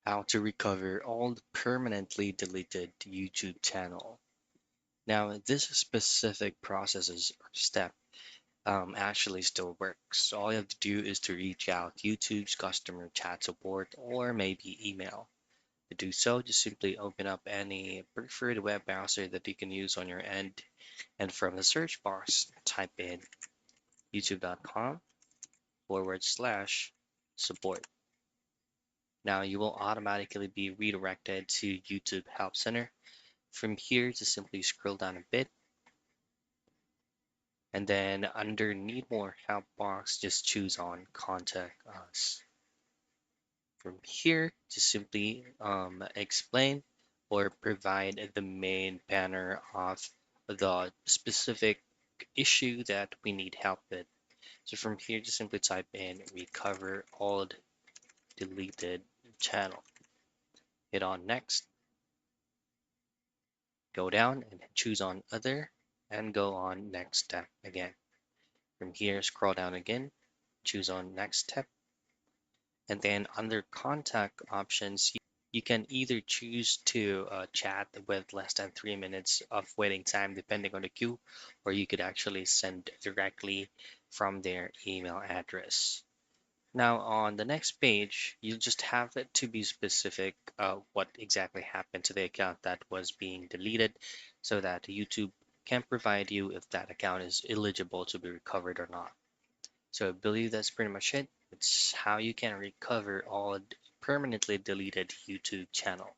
How to recover all the permanently deleted YouTube channel. Now, this specific processes or step actually still works. All you have to do is to reach out YouTube's customer chat support or maybe email. To do so, just simply open up any preferred web browser that you can use on your end, and from the search box, type in youtube.com/support. Now you will automatically be redirected to YouTube Help Center. From here, just simply scroll down a bit, and then under Need More Help box, just choose on Contact Us. From here, just simply explain or provide the main banner of the specific issue that we need help with. So from here, just simply type in recover old deleted channel. Hit on next, go down and choose on other and go on next step again. From here, scroll down again, choose on next step, and then under contact options, you can either choose to chat with less than 3 minutes of waiting time depending on the queue, or you could actually send directly from their email address. Now, on the next page, you just have it to be specific what exactly happened to the account that was being deleted so that YouTube can provide you if that account is eligible to be recovered or not. So I believe that's pretty much it. It's how you can recover all permanently deleted YouTube channel.